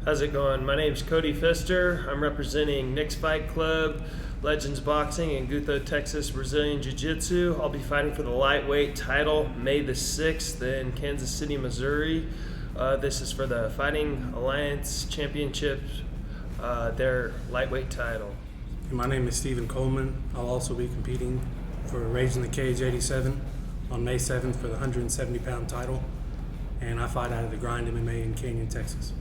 How's it going? My name's Cody Pfister. I'm representing Nick's Fight Club, Legends Boxing, and Gutho, Texas Brazilian Jiu-Jitsu. I'll be fighting for the lightweight title May the 6th in Kansas City, Missouri. This is for the Fighting Alliance Championship, their lightweight title. My name is Stephen Coleman. I'll also be competing for Rage in the Cage 87 on May 7th for the 170-pound title, and I fight out of the Grind MMA in Canyon, Texas.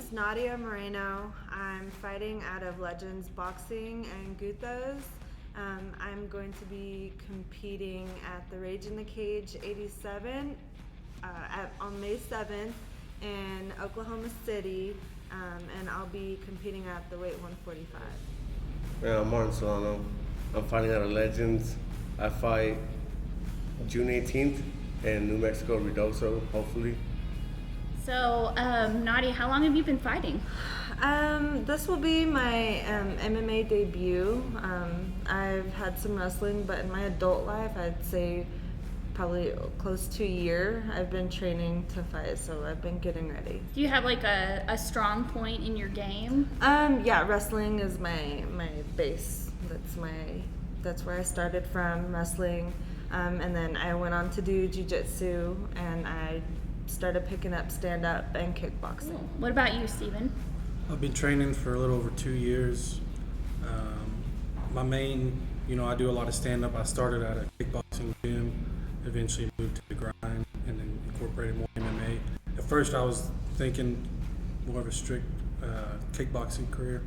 Nadia Moreno. I'm fighting out of Legends Boxing and Guthos. I'm going to be competing at the Rage in the Cage 87 on May 7th in Oklahoma City, and I'll be competing at the weight 145. Yeah, I'm Martin Solano. I'm fighting out of Legends. I fight June 18th in New Mexico, Ruidoso, hopefully. So, Nadia, how long have you been fighting? This will be my MMA debut. I've had some wrestling, but in my adult life, I'd say probably close to a year. I've been training to fight, so I've been getting ready. Do you have like a strong point in your game? Yeah, wrestling is my base. That's where I started from, wrestling, and then I went on to do jiu-jitsu, and I started picking up stand-up and kickboxing. What about you, Stephen? I've been training for a little over 2 years. My main, I do a lot of stand-up. I started at a kickboxing gym, eventually moved to the Grind, and then incorporated more MMA. At first, I was thinking more of a strict kickboxing career,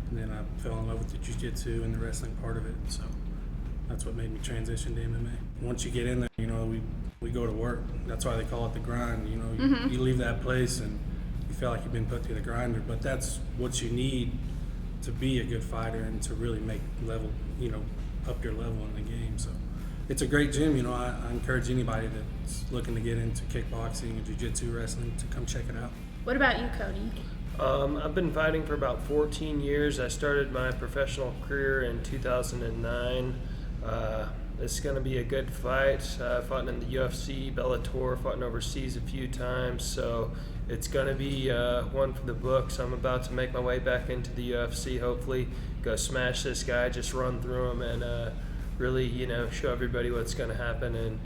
and then I fell in love with the jiu-jitsu and the wrestling part of it. So that's what made me transition to MMA. Once you get in there, we go to work. That's why they call it the Grind. You leave that place and you feel like you've been put through the grinder, but that's what you need to be a good fighter and to really make up your level in the game. So it's a great gym. I encourage anybody that's looking to get into kickboxing or jiu-jitsu wrestling to come check it out. What about you, Cody? I've been fighting for about 14 years. I started my professional career in 2009. This is going to be a good fight. Fought in the UFC, Bellator, fought overseas a few times, so it's going to be one for the books. I'm about to make my way back into the UFC, hopefully go smash this guy, just run through him, and really, show everybody what's going to happen and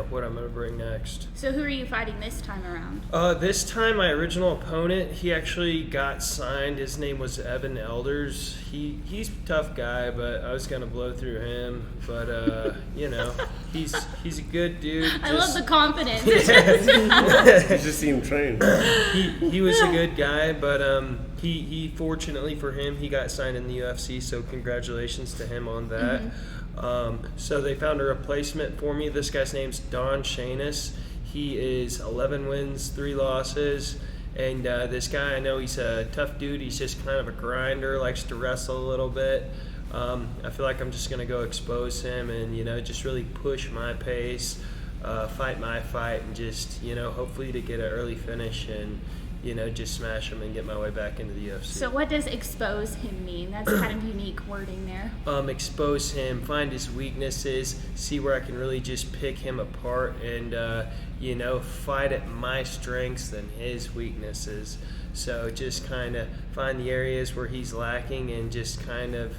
what I'm going to bring next. So who are you fighting this time around? This time, my original opponent, he actually got signed. His name was Evan Elders. He's a tough guy, but I was going to blow through him. But, he's a good dude. I love the confidence. You just see him train. He was a good guy, but he fortunately for him, he got signed in the UFC, so congratulations to him on that. Mm-hmm. So they found a replacement for me. This guy's name's Don Shanis. He is 11 wins, 3 losses. And this guy, I know he's a tough dude. He's just kind of a grinder, likes to wrestle a little bit. I feel like I'm just going to go expose him and, just really push my pace, fight my fight, and just, hopefully to get an early finish and, just smash him and get my way back into the UFC. So what does expose him mean? That's kind of unique wording there. Expose him, find his weaknesses, see where I can really just pick him apart and, fight at my strengths and his weaknesses. So just kind of find the areas where he's lacking and just kind of,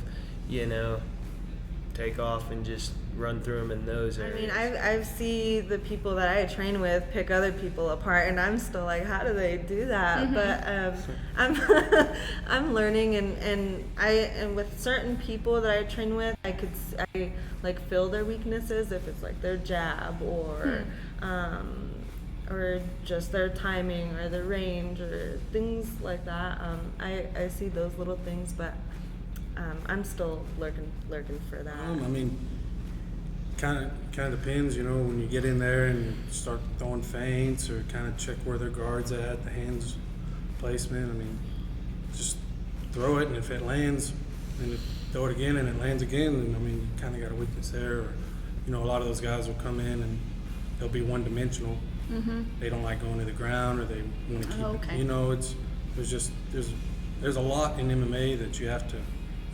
take off and just run through them in those areas. I mean, I see the people that I train with pick other people apart, and I'm still like, how do they do that? Mm-hmm. But I'm learning, and with certain people that I train with, I feel their weaknesses if it's like their jab or just their timing or their range or things like that. I see those little things, but I'm still lurking for that. Kind of depends, when you get in there and you start throwing feints or kind of check where their guard's at, the hands placement. Just throw it, and if it lands, and throw it again, and it lands again, and you kind of got a weakness there. Or, a lot of those guys will come in and they'll be one-dimensional, they don't like going to the ground, or they want to keep okay. it. You know, there's a lot in MMA that you have to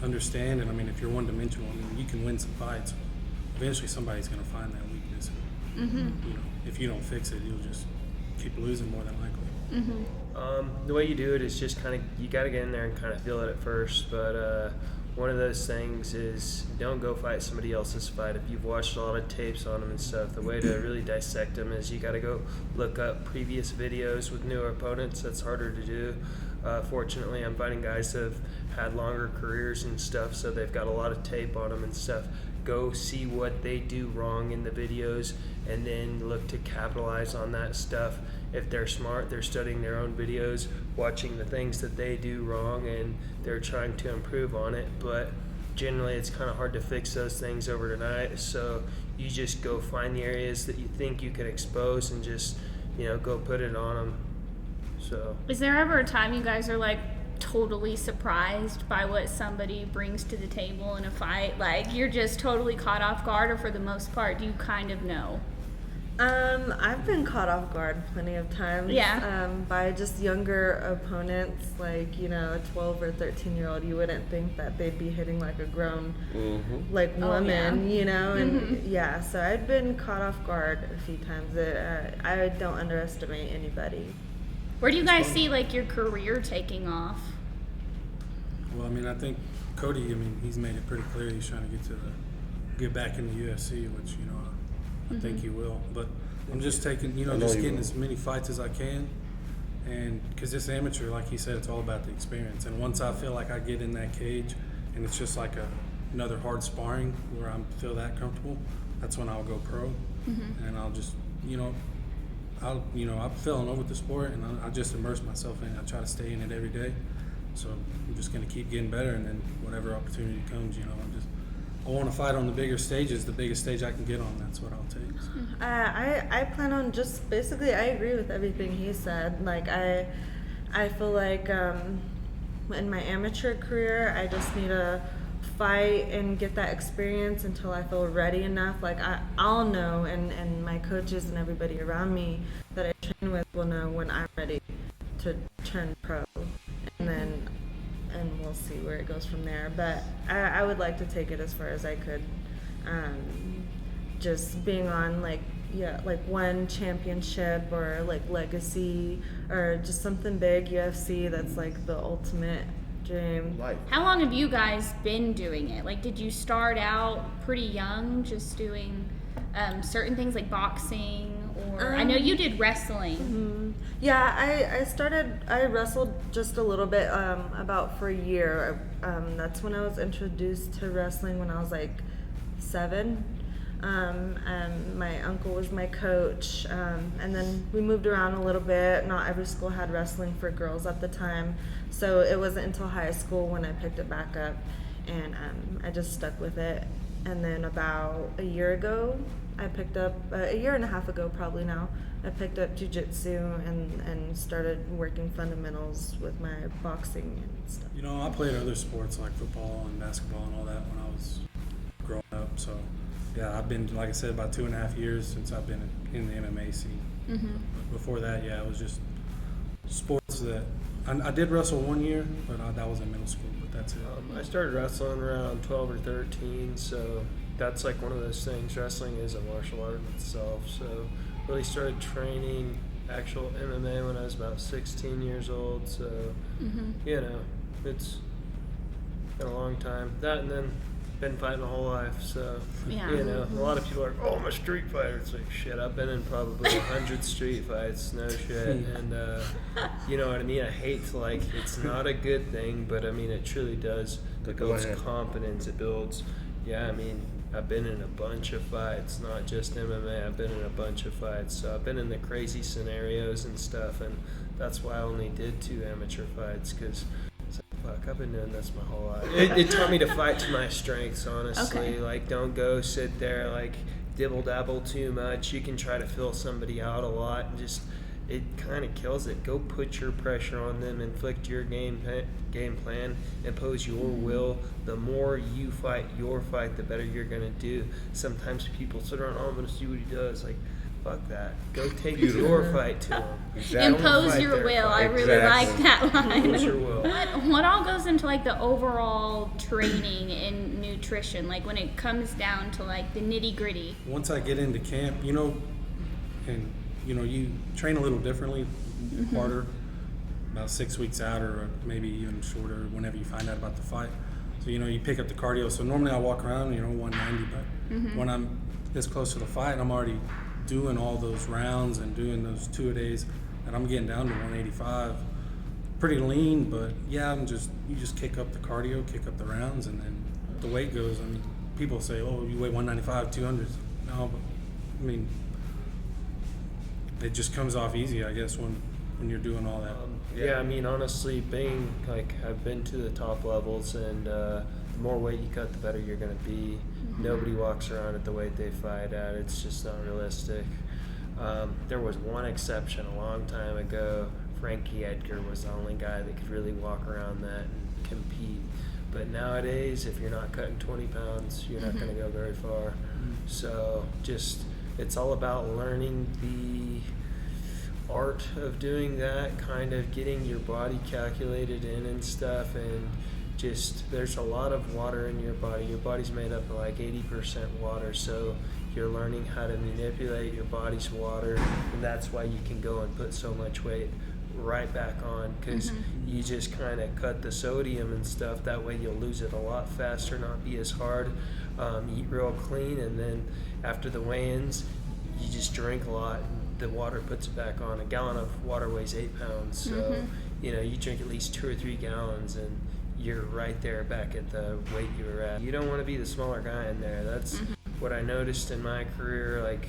understand. And I mean, if you're one dimensional, I mean, you can win some fights. Eventually, somebody's going to find that weakness. And, you know, if you don't fix it, you'll just keep losing more than likely. The way you do it is just kind of, you got to get in there and kind of feel it at first, but one of those things is don't go fight somebody else's fight. If you've watched a lot of tapes on them and stuff, the way to really dissect them is you got to go look up previous videos with newer opponents. That's harder to do. Fortunately, I'm fighting guys that have had longer careers and stuff, so they've got a lot of tape on them and stuff. Go see what they do wrong in the videos and then look to capitalize on that stuff. If they're smart, they're studying their own videos, watching the things that they do wrong, and they're trying to improve on it. But generally, it's kind of hard to fix those things overnight. So you just go find the areas that you think you can expose and just, you know, go put it on them. So. Is there ever a time you guys are like totally surprised by what somebody brings to the table in a fight? Like you're just totally caught off guard, or for the most part, do you kind of know? I've been caught off guard plenty of times. Yeah. By just younger opponents, like, you know, a 12 or 13-year-old. You wouldn't think that they'd be hitting like a grown, like woman, you know, and yeah. So I've been caught off guard a few times. I don't underestimate anybody. Where do you guys see like your career taking off? Well, I mean, I think Cody, I mean, he's made it pretty clear he's trying to get back in the UFC, which, you know, I think he will. But I'm just taking, you know, just getting as many fights as I can. And because this amateur, like he said, it's all about the experience. And once I feel like I get in that cage and it's just like another hard sparring where I feel that comfortable, that's when I'll go pro. And I'll just, I fell in love with the sport, and I just immerse myself in it. I try to stay in it every day. So I'm just going to keep getting better, and then whatever opportunity comes, you know, I want to fight on the bigger stages. The biggest stage I can get on, that's what I'll take. So. I plan on just basically, I agree with everything he said. Like I feel like in my amateur career, I just need to fight and get that experience until I feel ready enough. Like I'll know, and my coaches and everybody around me that I train with will know when I'm ready to turn pro, and we'll see where it goes from there. But I would like to take it as far as I could. Just being on like one championship or like legacy or just something big, UFC, that's like the ultimate dream. Life. How long have you guys been doing it? Like, did you start out pretty young, just doing certain things like boxing, or I know you did wrestling. Yeah, I wrestled just a little bit, about for a year. That's when I was introduced to wrestling when I was like 7. And my uncle was my coach, and then we moved around a little bit. Not every school had wrestling for girls at the time, so it wasn't until high school when I picked it back up, and I just stuck with it. And then about a year ago, a year and a half ago probably now, I picked up jiu-jitsu and started working fundamentals with my boxing and stuff. You know, I played other sports like football and basketball and all that when I was growing up, so yeah, I've been, like I said, about 2.5 years since I've been in the MMA scene. But before that, yeah, it was just sports that I did wrestle 1 year, but that was in middle school. But that's it. I started wrestling around 12 or 13, so that's like one of those things. Wrestling is a martial art in itself. So really started training actual MMA when I was about 16 years old. So you know, it's been a long time. That, and then been fighting my whole life, so Yeah. you know, a lot of people are like, "Oh, I'm a street fighter." It's like, shit, I've been in probably 100 street fights, no shit, and you know what I mean. I hate to, like, it's not a good thing, but I mean, it truly does. It builds confidence. It builds. Yeah, I mean, I've been in a bunch of fights, not just MMA. I've been in a bunch of fights, so I've been in the crazy scenarios and stuff, and that's why I only did 2 amateur fights, because. Fuck, I've been doing this my whole life. It taught me to fight to my strengths, honestly. Okay. Like, don't go sit there, like, dibble-dabble too much. You can try to fill somebody out a lot, and just, it kind of kills it. Go put your pressure on them, inflict your game plan, impose your will. The more you fight your fight, the better you're going to do. Sometimes people sit around, oh, I'm going to see what he does. Like, fuck that. Go take your fight to them. Exactly. Impose your will. I really like that line. Impose your will. What all goes into like the overall training in nutrition? Like when it comes down to like the nitty gritty. Once I get into camp, and you train a little differently, harder, about 6 weeks out, or maybe even shorter whenever you find out about the fight. So you pick up the cardio. So normally I walk around 190, but when I'm this close to the fight, I'm already doing all those rounds and doing those 2 a days, and I'm getting down to 185. Pretty lean, but yeah, you just kick up the cardio, kick up the rounds, and then the weight goes. I mean, people say, oh, you weigh 195, 200. No, but I mean, it just comes off easy, I guess, when you're doing all that. Yeah, I mean, honestly, being like I've been to the top levels, and the more weight you cut, the better you're going to be. Nobody walks around at the weight they fight at. It's just not realistic. There was one exception a long time ago. Frankie Edgar was the only guy that could really walk around that and compete. But nowadays, if you're not cutting 20 pounds, you're not going to go very far. So just it's all about learning the art of doing that, kind of getting your body calculated in and stuff, and just there's a lot of water in your body. Your body's made up of like 80% water, so you're learning how to manipulate your body's water, and that's why you can go and put so much weight right back on, because you just kind of cut the sodium and stuff. That way you'll lose it a lot faster, not be as hard, eat real clean, and then after the weigh-ins you just drink a lot. The water puts it back on. A gallon of water weighs 8 pounds, so you drink at least 2 or 3 gallons and you're right there back at the weight you were at. You don't want to be the smaller guy in there. That's what I noticed in my career. Like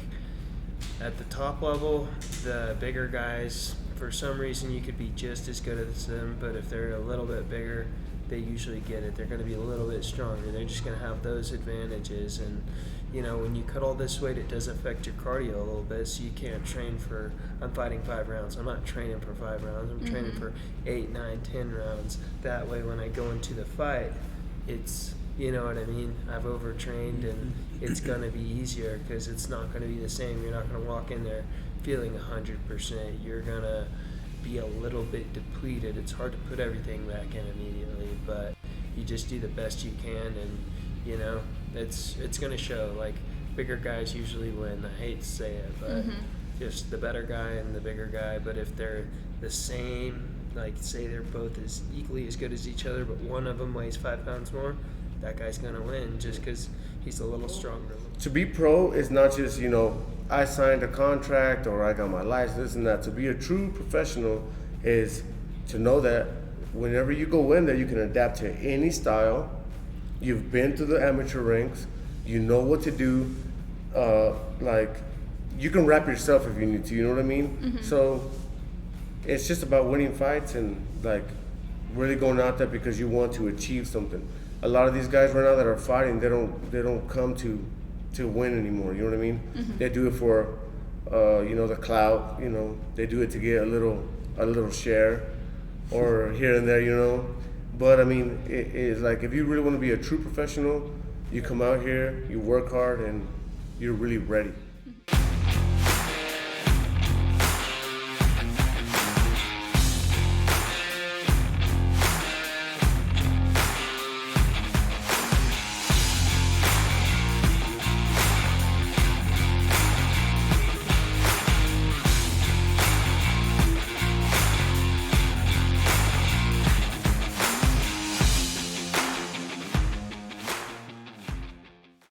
at the top level, the bigger guys, for some reason you could be just as good as them, but if they're a little bit bigger, they usually get it. They're going to be a little bit stronger. They're just going to have those advantages. And when you cut all this weight, it does affect your cardio a little bit, so you can't train for, I'm fighting 5 rounds. I'm not training for 5 rounds. I'm training for 8, 9, 10 rounds. That way when I go into the fight, it's, you know what I mean? I've overtrained, and it's going to be easier because it's not going to be the same. You're not going to walk in there feeling 100%. You're going to be a little bit depleted. It's hard to put everything back in immediately, but you just do the best you can, and it's going to show. Like bigger guys usually win. I hate to say it, but just the better guy and the bigger guy. But if they're the same, like say they're both as equally as good as each other, but one of them weighs 5 pounds more, that guy's going to win just because he's a little stronger. To be pro is not just, I signed a contract or I got my license, this and that. To be a true professional is to know that whenever you go in there, you can adapt to any style. You've been to the amateur ranks. You know what to do. Like, you can rap yourself if you need to, you know what I mean? So it's just about winning fights and, like, really going out there because you want to achieve something. A lot of these guys right now that are fighting, they don't come to win anymore, you know what I mean? They do it for, the clout, they do it to get a little share or here and there, But I mean, it's like if you really want to be a true professional, you come out here, you work hard, and you're really ready.